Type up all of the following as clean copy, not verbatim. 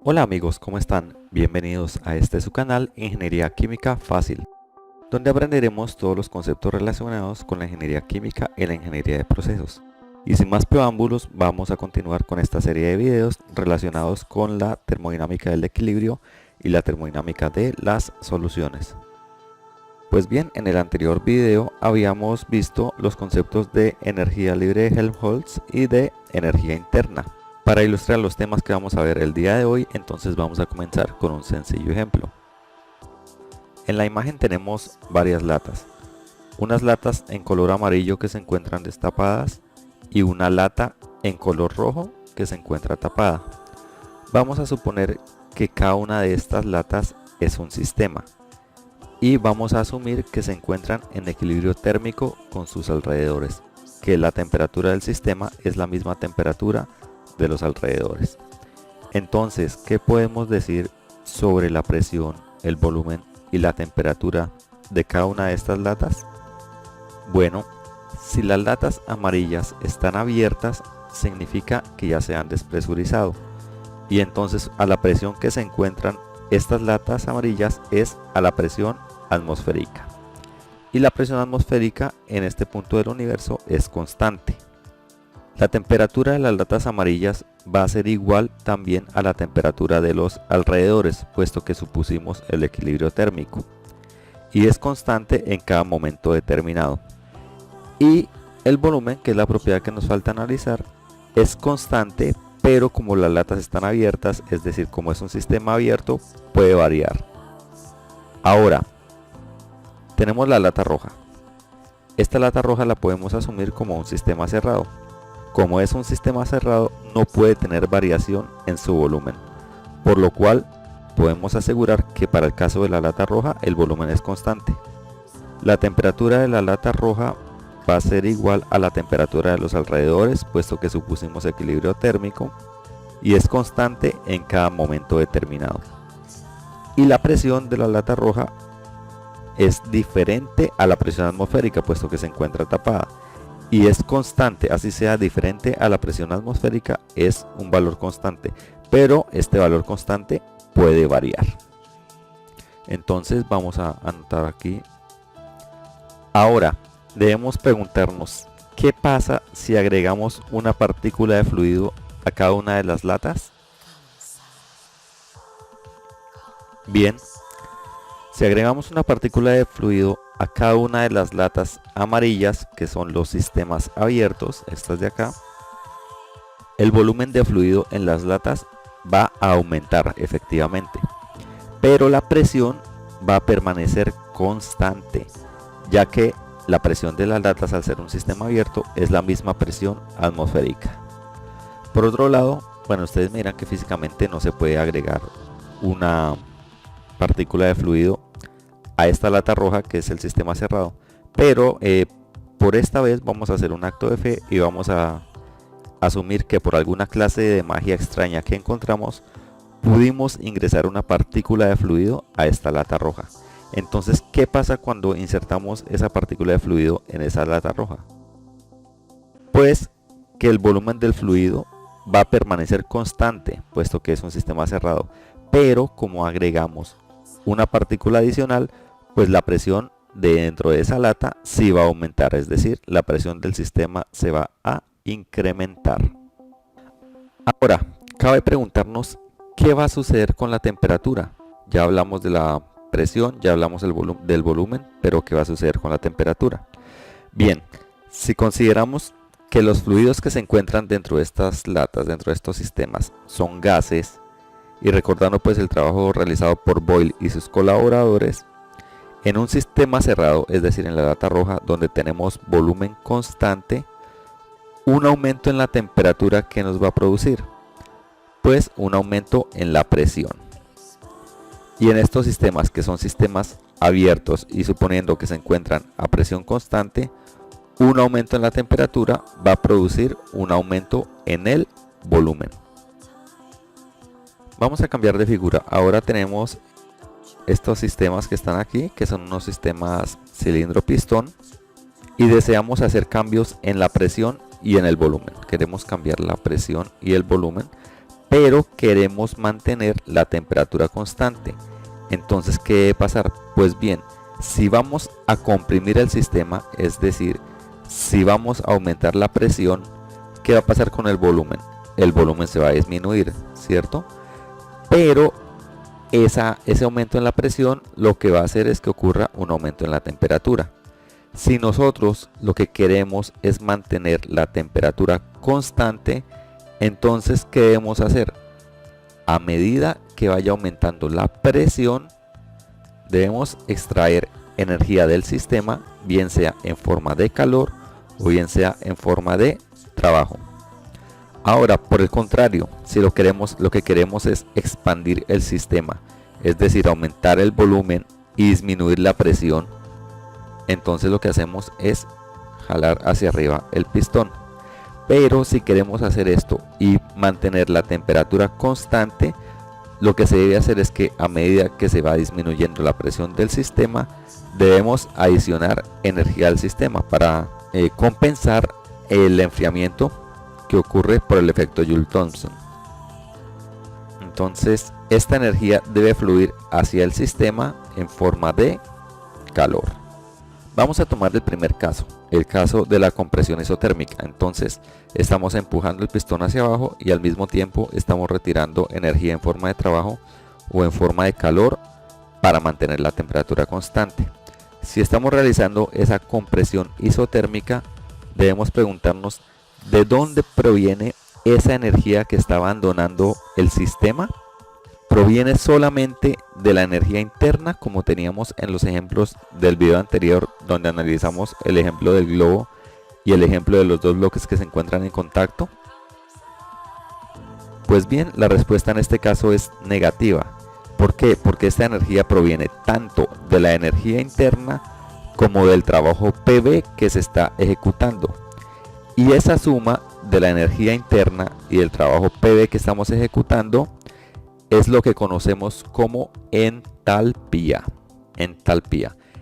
Hola amigos, ¿cómo están? Bienvenidos a este su canal Ingeniería Química Fácil, donde aprenderemos todos los conceptos relacionados con la ingeniería química y la ingeniería de procesos. Y sin más preámbulos, vamos a continuar con esta serie de videos relacionados con la termodinámica del equilibrio y la termodinámica de las soluciones. Pues bien, en el anterior video habíamos visto los conceptos de energía libre de Helmholtz y de energía interna. Para ilustrar los temas que vamos a ver el día de hoy, entonces vamos a comenzar con un sencillo ejemplo. En la imagen tenemos varias latas. Unas latas en color amarillo que se encuentran destapadas y una lata en color rojo que se encuentra tapada. Vamos a suponer que cada una de estas latas es un sistema y vamos a asumir que se encuentran en equilibrio térmico con sus alrededores, que la temperatura del sistema es la misma temperatura de los alrededores. Entonces, ¿qué podemos decir sobre la presión, el volumen y la temperatura de cada una de estas latas? Bueno, si las latas amarillas están abiertas, significa que ya se han despresurizado, y entonces a la presión que se encuentran estas latas amarillas es a la presión atmosférica, y la presión atmosférica en este punto del universo es constante. La temperatura de las latas amarillas va a ser igual también a la temperatura de los alrededores, puesto que supusimos el equilibrio térmico, y es constante en cada momento determinado. Y el volumen, que es la propiedad que nos falta analizar, es constante, pero como las latas están abiertas, es decir, como es un sistema abierto, puede variar. Ahora, tenemos la lata roja. Esta lata roja la podemos asumir como un sistema cerrado. Como es un sistema cerrado, no puede tener variación en su volumen, por lo cual podemos asegurar que para el caso de la lata roja el volumen es constante. La temperatura de la lata roja va a ser igual a la temperatura de los alrededores, puesto que supusimos equilibrio térmico, y es constante en cada momento determinado. Y la presión de la lata roja es diferente a la presión atmosférica, puesto que se encuentra tapada. Y es constante, así sea diferente a la presión atmosférica, es un valor constante, pero este valor constante puede variar. Entonces vamos a anotar aquí. Ahora debemos preguntarnos, ¿qué pasa si agregamos una partícula de fluido a cada una de las latas? Bien, si agregamos una partícula de fluido a cada una de las latas amarillas, que son los sistemas abiertos, estas de acá, el volumen de fluido en las latas va a aumentar efectivamente, pero la presión va a permanecer constante, ya que la presión de las latas, al ser un sistema abierto, es la misma presión atmosférica. Por otro lado, bueno, ustedes miran que físicamente no se puede agregar una partícula de fluido a esta lata roja, que es el sistema cerrado, pero por esta vez vamos a hacer un acto de fe y vamos a asumir que por alguna clase de magia extraña que encontramos pudimos ingresar una partícula de fluido a esta lata roja. Entonces, ¿qué pasa cuando insertamos esa partícula de fluido en esa lata roja? Pues que el volumen del fluido va a permanecer constante, puesto que es un sistema cerrado, pero como agregamos una partícula adicional, pues la presión de dentro de esa lata sí va a aumentar, es decir, la presión del sistema se va a incrementar. Ahora, cabe preguntarnos qué va a suceder con la temperatura. Ya hablamos de la presión, ya hablamos del volumen, pero ¿qué va a suceder con la temperatura? Bien, si consideramos que los fluidos que se encuentran dentro de estas latas, dentro de estos sistemas, son gases, y recordando pues el trabajo realizado por Boyle y sus colaboradores, en un sistema cerrado, es decir, en la lata roja, donde tenemos volumen constante, un aumento en la temperatura que nos va a producir, pues un aumento en la presión. Y en estos sistemas, que son sistemas abiertos y suponiendo que se encuentran a presión constante, un aumento en la temperatura va a producir un aumento en el volumen. Vamos a cambiar de figura. Ahora tenemos estos sistemas que están aquí, que son unos sistemas cilindro-pistón, y deseamos hacer cambios en la presión y en el volumen. Queremos cambiar la presión y el volumen, pero queremos mantener la temperatura constante. Entonces, ¿qué debe pasar? Pues bien, si vamos a comprimir el sistema, es decir, si vamos a aumentar la presión, ¿qué va a pasar con el volumen? El volumen se va a disminuir, ¿cierto? Pero ese aumento en la presión lo que va a hacer es que ocurra un aumento en la temperatura. Si nosotros lo que queremos es mantener la temperatura constante, entonces ¿qué debemos hacer? A medida que vaya aumentando la presión, debemos extraer energía del sistema, bien sea en forma de calor o bien sea en forma de trabajo. Ahora, por el contrario, si lo que queremos es expandir el sistema, es decir, aumentar el volumen y disminuir la presión, entonces lo que hacemos es jalar hacia arriba el pistón. Pero si queremos hacer esto y mantener la temperatura constante, lo que se debe hacer es que a medida que se va disminuyendo la presión del sistema, debemos adicionar energía al sistema para compensar el enfriamiento que ocurre por el efecto Joule-Thomson. Entonces, esta energía debe fluir hacia el sistema en forma de calor. Vamos a tomar el primer caso, el caso de la compresión isotérmica. Entonces, estamos empujando el pistón hacia abajo y al mismo tiempo estamos retirando energía en forma de trabajo o en forma de calor para mantener la temperatura constante. Si estamos realizando esa compresión isotérmica, debemos preguntarnos ¿de dónde proviene esa energía que está abandonando el sistema? ¿Proviene solamente de la energía interna, como teníamos en los ejemplos del video anterior, donde analizamos el ejemplo del globo y el ejemplo de los dos bloques que se encuentran en contacto? Pues bien, la respuesta en este caso es negativa. ¿Por qué? Porque esta energía proviene tanto de la energía interna como del trabajo PV que se está ejecutando. Y esa suma de la energía interna y del trabajo PV que estamos ejecutando es lo que conocemos como entalpía.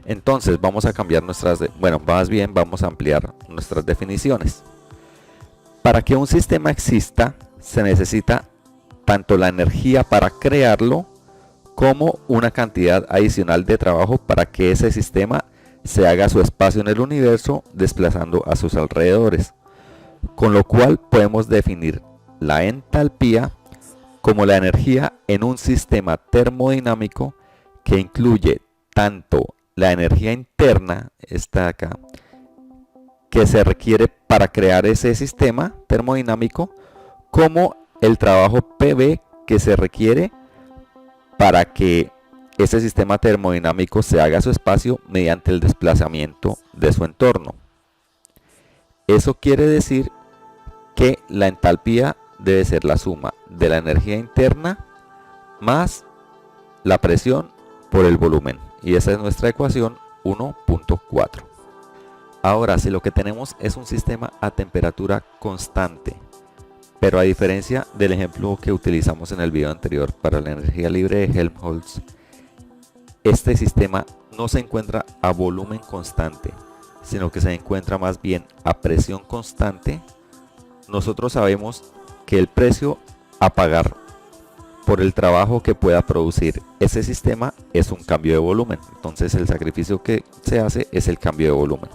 Entonces vamos a cambiar vamos a ampliar nuestras definiciones. Para que un sistema exista, se necesita tanto la energía para crearlo como una cantidad adicional de trabajo para que ese sistema se haga su espacio en el universo desplazando a sus alrededores. Con lo cual podemos definir la entalpía como la energía en un sistema termodinámico que incluye tanto la energía interna, esta de acá, que se requiere para crear ese sistema termodinámico, como el trabajo PV que se requiere para que ese sistema termodinámico se haga su espacio mediante el desplazamiento de su entorno. Eso quiere decir que la entalpía debe ser la suma de la energía interna más la presión por el volumen. Y esa es nuestra ecuación 1.4. Ahora, si lo que tenemos es un sistema a temperatura constante, pero a diferencia del ejemplo que utilizamos en el video anterior para la energía libre de Helmholtz, este sistema no se encuentra a volumen constante, sino que se encuentra más bien a presión constante. Nosotros sabemos que el precio a pagar por el trabajo que pueda producir ese sistema es un cambio de volumen. Entonces el sacrificio que se hace es el cambio de volumen.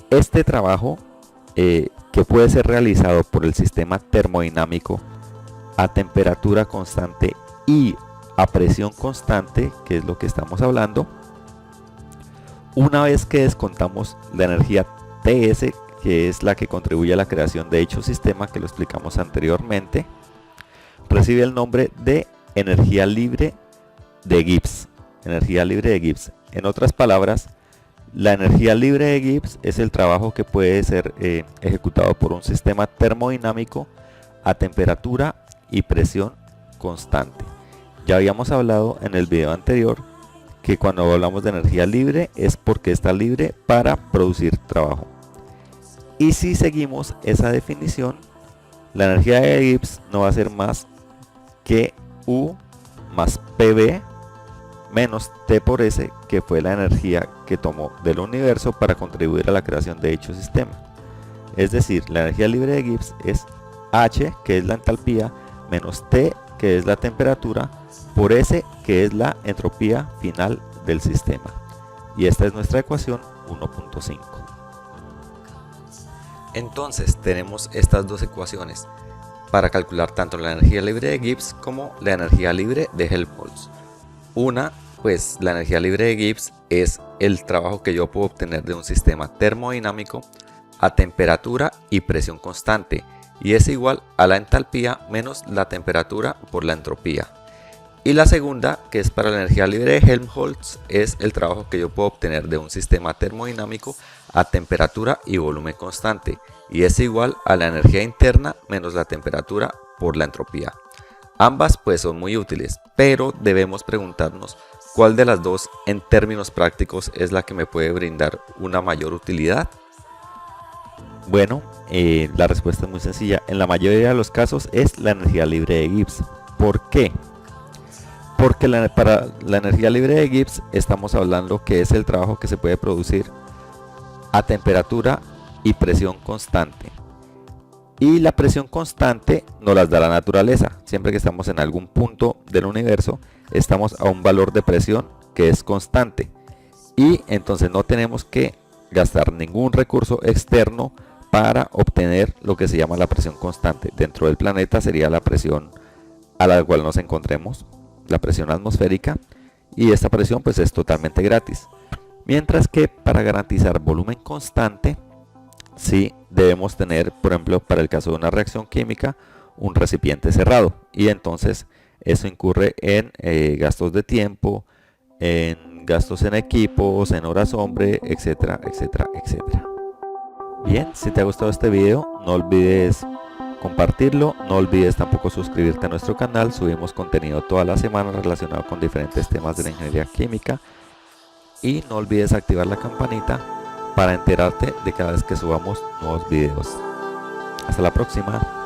Este trabajo que puede ser realizado por el sistema termodinámico a temperatura constante y a presión constante, que es lo que estamos hablando, una vez que descontamos la energía TS, que es la que contribuye a la creación de dicho sistema, que lo explicamos anteriormente, recibe el nombre de energía libre de Gibbs. Energía libre de Gibbs. En otras palabras, la energía libre de Gibbs es el trabajo que puede ser ejecutado por un sistema termodinámico a temperatura y presión constante. Ya habíamos hablado en el video anterior que cuando hablamos de energía libre es porque está libre para producir trabajo. Y si seguimos esa definición, la energía de Gibbs no va a ser más que U más PV menos T por S, que fue la energía que tomó del universo para contribuir a la creación de dicho sistema. Es decir, la energía libre de Gibbs es H, que es la entalpía, menos T, que es la temperatura, por S, que es la entropía final del sistema. Y esta es nuestra ecuación 1.5. Entonces tenemos estas dos ecuaciones para calcular tanto la energía libre de Gibbs como la energía libre de Helmholtz. Una, pues la energía libre de Gibbs es el trabajo que yo puedo obtener de un sistema termodinámico a temperatura y presión constante, y es igual a la entalpía menos la temperatura por la entropía. Y la segunda, que es para la energía libre de Helmholtz, es el trabajo que yo puedo obtener de un sistema termodinámico a temperatura y volumen constante, y es igual a la energía interna menos la temperatura por la entropía. Ambas pues son muy útiles, pero debemos preguntarnos cuál de las dos en términos prácticos es la que me puede brindar una mayor utilidad. Bueno, la respuesta es muy sencilla. En la mayoría de los casos es la energía libre de Gibbs. ¿Por qué? Porque para la energía libre de Gibbs estamos hablando que es el trabajo que se puede producir a temperatura y presión constante. Y la presión constante nos las da la naturaleza. Siempre que estamos en algún punto del universo, estamos a un valor de presión que es constante. Y entonces no tenemos que gastar ningún recurso externo para obtener lo que se llama la presión constante. Dentro del planeta sería la presión a la cual nos encontremos, la presión atmosférica, y esta presión pues es totalmente gratis. Mientras que para garantizar volumen constante, sí debemos tener, por ejemplo, para el caso de una reacción química, un recipiente cerrado, y entonces eso incurre en gastos de tiempo, en gastos en equipos, en horas hombre, etcétera, etcétera, etcétera. Bien, si te ha gustado este video, no olvides compartirlo, no olvides tampoco suscribirte a nuestro canal. Subimos contenido toda la semana relacionado con diferentes temas de la ingeniería química, y no olvides activar la campanita para enterarte de cada vez que subamos nuevos videos. Hasta la próxima.